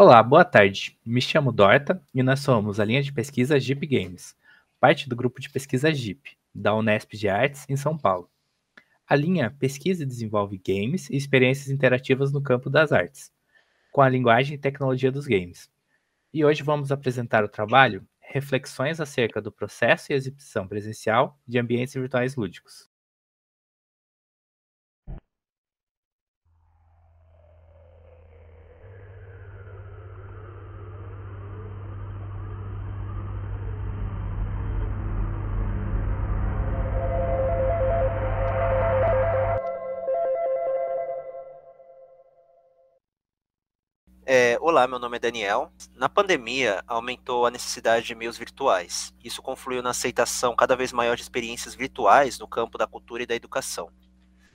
Olá, boa tarde. Me chamo Dorta e nós somos a linha de pesquisa Jeep Games, parte do grupo de pesquisa Jeep, da Unesp de Artes, em São Paulo. A linha pesquisa e desenvolve games e experiências interativas no campo das artes, com a linguagem e tecnologia dos games. E hoje vamos apresentar o trabalho Reflexões acerca do processo e exibição presencial de ambientes virtuais lúdicos. Olá, meu nome é Daniel. Na pandemia, aumentou a necessidade de meios virtuais. Isso confluiu na aceitação cada vez maior de experiências virtuais no campo da cultura e da educação.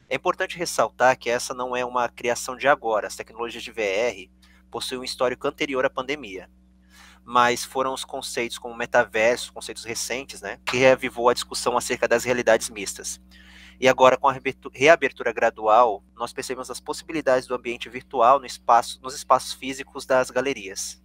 É importante ressaltar que essa não é uma criação de agora. As tecnologias de VR possuem um histórico anterior à pandemia, mas foram os conceitos como metaverso, conceitos recentes, né, que reavivou a discussão acerca das realidades mistas. E agora, com a reabertura gradual, nós percebemos as possibilidades do ambiente virtual nos espaços físicos das galerias.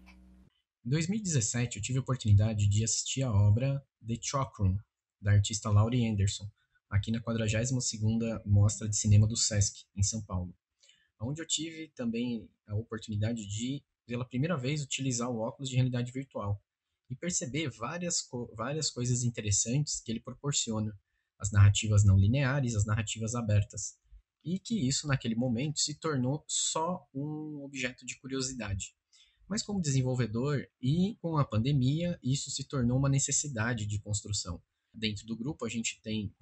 Em 2017, eu tive a oportunidade de assistir a obra The Chalk Room, da artista Laurie Anderson, aqui na 42ª Mostra de Cinema do Sesc, em São Paulo, onde eu tive também a oportunidade de, pela primeira vez, utilizar o óculos de realidade virtual e perceber várias coisas interessantes que ele proporciona, as narrativas não lineares, as narrativas abertas, e que isso, naquele momento, se tornou só um objeto de curiosidade. Mas como desenvolvedor e com a pandemia, isso se tornou uma necessidade de construção. Dentro do grupo, a gente tem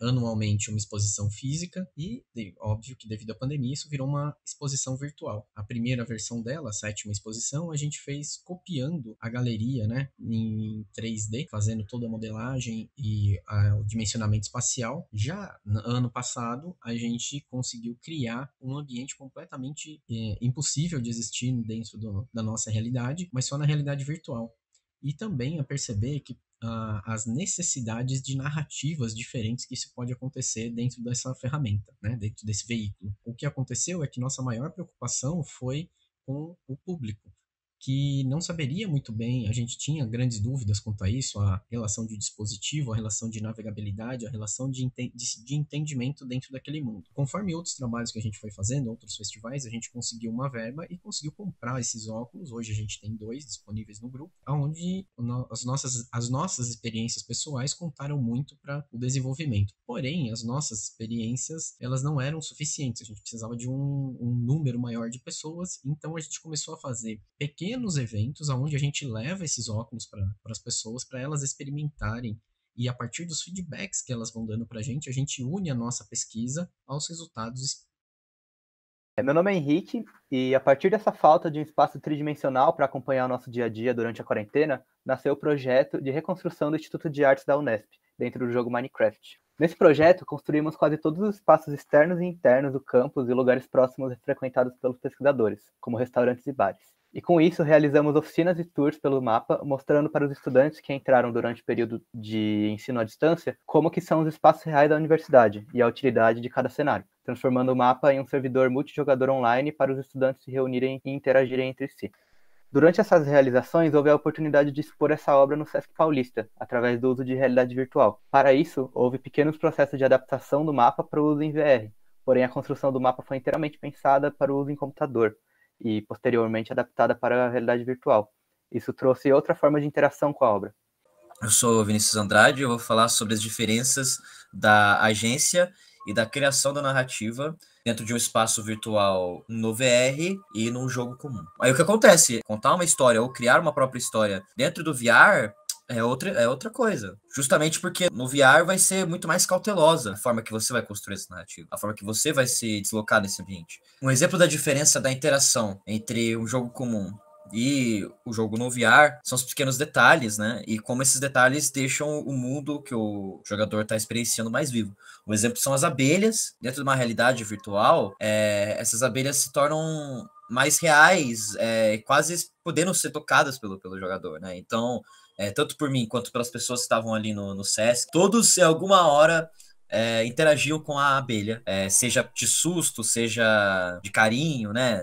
anualmente uma exposição física e, óbvio que devido à pandemia, isso virou uma exposição virtual. A primeira versão dela, a sétima exposição, a gente fez copiando a galeria, né, em 3D, fazendo toda a modelagem e o dimensionamento espacial. Já no ano passado, a gente conseguiu criar um ambiente completamente impossível de existir dentro da nossa realidade, mas só na realidade virtual. E também a perceber que as necessidades de narrativas diferentes que isso pode acontecer dentro dessa ferramenta, né, dentro desse veículo. O que aconteceu é que nossa maior preocupação foi com o público, que não saberia muito bem, a gente tinha grandes dúvidas quanto a isso, a relação de dispositivo, a relação de navegabilidade, a relação de entendimento dentro daquele mundo. Conforme outros trabalhos que a gente foi fazendo, outros festivais, a gente conseguiu uma verba e conseguiu comprar esses óculos. Hoje a gente tem 2 disponíveis no grupo, onde as nossas experiências pessoais contaram muito para o desenvolvimento. Porém, as nossas experiências, elas não eram suficientes, a gente precisava de um número maior de pessoas, então a gente começou a fazer pequenos eventos onde a gente leva esses óculos para as pessoas, para elas experimentarem. E a partir dos feedbacks que elas vão dando para a gente une a nossa pesquisa aos resultados. Meu nome é Henrique e a partir dessa falta de um espaço tridimensional para acompanhar o nosso dia a dia durante a quarentena, nasceu o projeto de reconstrução do Instituto de Artes da Unesp, dentro do jogo Minecraft. Nesse projeto, construímos quase todos os espaços externos e internos do campus e lugares próximos frequentados pelos pesquisadores, como restaurantes e bares. E com isso, realizamos oficinas e tours pelo mapa, mostrando para os estudantes que entraram durante o período de ensino à distância como que são os espaços reais da universidade e a utilidade de cada cenário, transformando o mapa em um servidor multijogador online para os estudantes se reunirem e interagirem entre si. Durante essas realizações, houve a oportunidade de expor essa obra no Sesc Paulista, através do uso de realidade virtual. Para isso, houve pequenos processos de adaptação do mapa para o uso em VR, porém a construção do mapa foi inteiramente pensada para o uso em computador e, posteriormente, adaptada para a realidade virtual. Isso trouxe outra forma de interação com a obra. Eu sou Vinícius Andrade, eu vou falar sobre as diferenças da agência e da criação da narrativa dentro de um espaço virtual no VR e num jogo comum. Aí o que acontece? Contar uma história ou criar uma própria história dentro do VR é outra coisa. Justamente porque no VR vai ser muito mais cautelosa a forma que você vai construir essa narrativa, a forma que você vai se deslocar nesse ambiente. Um exemplo da diferença da interação entre um jogo comum e o jogo no VR são os pequenos detalhes, né? E como esses detalhes deixam o mundo que o jogador está experienciando mais vivo. Um exemplo são as abelhas. Dentro de uma realidade virtual, essas abelhas se tornam mais reais, quase podendo ser tocadas pelo jogador, né? Então, tanto por mim quanto pelas pessoas que estavam ali no Sesc, todos, em alguma hora, interagiam com a abelha, seja de susto, seja de carinho, né?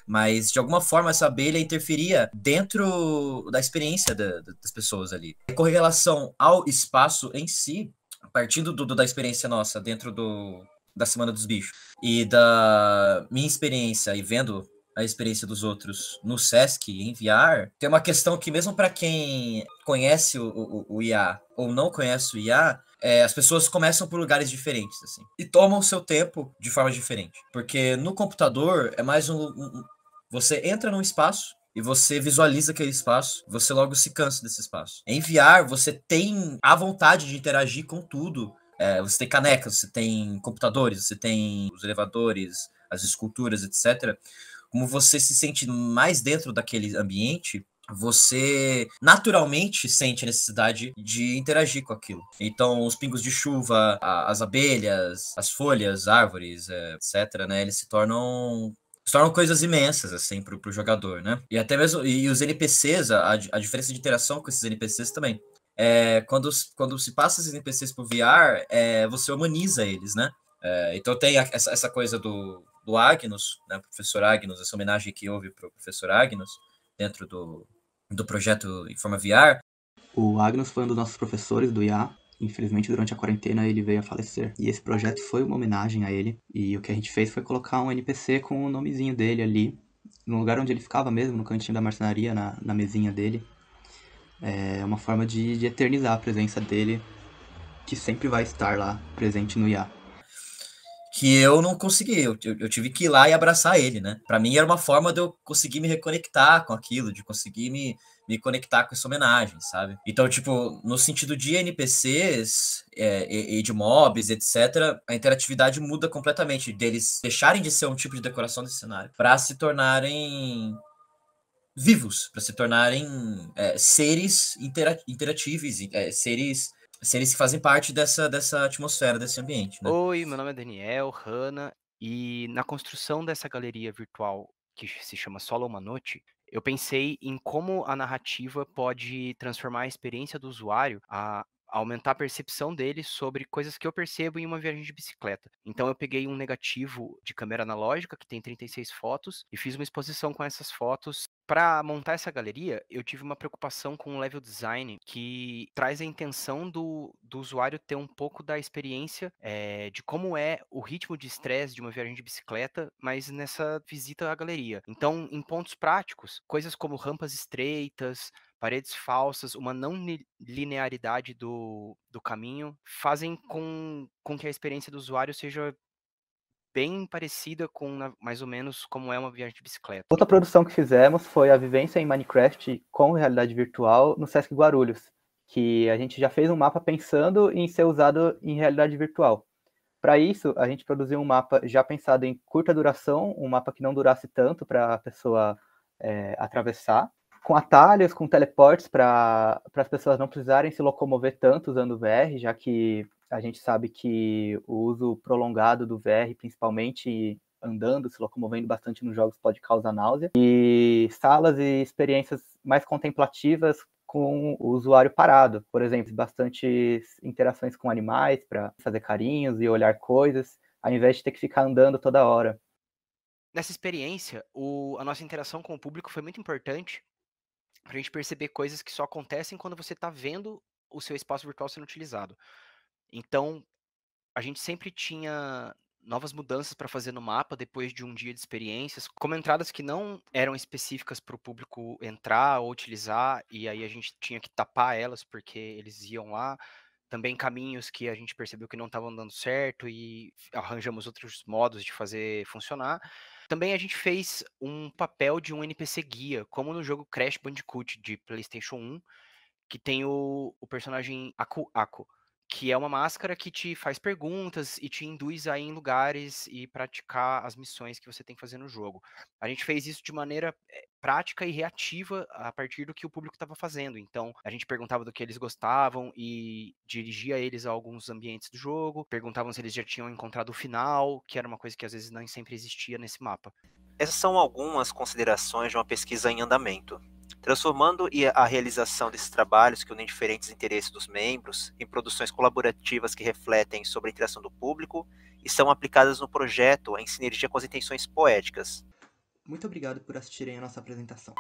Mas de alguma forma essa abelha interferia dentro da experiência das pessoas ali. Com relação ao espaço em si, partindo da experiência nossa dentro da Semana dos Bichos e da minha experiência e vendo a experiência dos outros no Sesc em VR, tem uma questão que mesmo para quem conhece o IA ou não conhece o IA, as pessoas começam por lugares diferentes, assim, e tomam o seu tempo de forma diferente. Porque no computador é mais você entra num espaço e você visualiza aquele espaço, você logo se cansa desse espaço. Em VR, você tem a vontade de interagir com tudo. Você tem canecas, você tem computadores, você tem os elevadores, as esculturas, etc. Como você se sente mais dentro daquele ambiente, você naturalmente sente a necessidade de interagir com aquilo. Então, os pingos de chuva, as abelhas, as folhas, árvores, etc., né, eles se tornam coisas imensas, assim, pro jogador, né? E até mesmo, e os NPCs, a diferença de interação com esses NPCs também. Quando se passa esses NPCs pro VR, você humaniza eles, né? Então tem essa coisa do Agnus, né, professor Agnus, essa homenagem que houve pro professor Agnus, dentro do projeto Informa VR. O Agnus foi um dos nossos professores do IA. Infelizmente, durante a quarentena, ele veio a falecer. E esse projeto foi uma homenagem a ele. E o que a gente fez foi colocar um NPC com o nomezinho dele ali, no lugar onde ele ficava mesmo, no cantinho da marcenaria, na mesinha dele. É uma forma de eternizar a presença dele, que sempre vai estar lá, presente no IA. Que eu não consegui, eu tive que ir lá e abraçar ele, né? Pra mim era uma forma de eu conseguir me reconectar com aquilo, de conseguir me conectar com essa homenagem, sabe? Então, tipo, no sentido de NPCs e de mobs, etc., a interatividade muda completamente, deles deixarem de ser um tipo de decoração desse cenário pra se tornarem vivos, pra se tornarem seres interatíveis, seres que fazem parte dessa atmosfera, desse ambiente, né? Oi, meu nome é Daniel Hanna, e na construção dessa galeria virtual que se chama Solo uma Noite, eu pensei em como a narrativa pode transformar a experiência do usuário a aumentar a percepção dele sobre coisas que eu percebo em uma viagem de bicicleta. Então eu peguei um negativo de câmera analógica que tem 36 fotos e fiz uma exposição com essas fotos. Para montar essa galeria, eu tive uma preocupação com o level design que traz a intenção do usuário ter um pouco da experiência de como é o ritmo de estresse de uma viagem de bicicleta, mas nessa visita à galeria. Então, em pontos práticos, coisas como rampas estreitas, paredes falsas, uma não linearidade do caminho, fazem com que a experiência do usuário seja bem parecida com mais ou menos como é uma viagem de bicicleta. Outra produção que fizemos foi a vivência em Minecraft com realidade virtual no Sesc Guarulhos, que a gente já fez um mapa pensando em ser usado em realidade virtual. Para isso, a gente produziu um mapa já pensado em curta duração, um mapa que não durasse tanto para a pessoa atravessar, com atalhos, com teleportes para as pessoas não precisarem se locomover tanto usando o VR, já que a gente sabe que o uso prolongado do VR, principalmente andando, se locomovendo bastante nos jogos, pode causar náusea. E salas e experiências mais contemplativas com o usuário parado. Por exemplo, bastante interações com animais para fazer carinhos e olhar coisas, ao invés de ter que ficar andando toda hora. Nessa experiência, a nossa interação com o público foi muito importante para a gente perceber coisas que só acontecem quando você está vendo o seu espaço virtual sendo utilizado. Então, a gente sempre tinha novas mudanças para fazer no mapa depois de um dia de experiências, como entradas que não eram específicas para o público entrar ou utilizar, e aí a gente tinha que tapar elas porque eles iam lá. Também caminhos que a gente percebeu que não estavam dando certo e arranjamos outros modos de fazer funcionar. Também a gente fez um papel de um NPC guia, como no jogo Crash Bandicoot de PlayStation 1, que tem o personagem Aku Aku, que é uma máscara que te faz perguntas e te induz a ir em lugares e praticar as missões que você tem que fazer no jogo. A gente fez isso de maneira prática e reativa a partir do que o público estava fazendo. Então, a gente perguntava do que eles gostavam e dirigia eles a alguns ambientes do jogo, perguntavam se eles já tinham encontrado o final, que era uma coisa que às vezes não sempre existia nesse mapa. Essas são algumas considerações de uma pesquisa em andamento. transformando a realização desses trabalhos que unem diferentes interesses dos membros em produções colaborativas que refletem sobre a interação do público e são aplicadas no projeto em sinergia com as intenções poéticas. Muito obrigado por assistirem a nossa apresentação.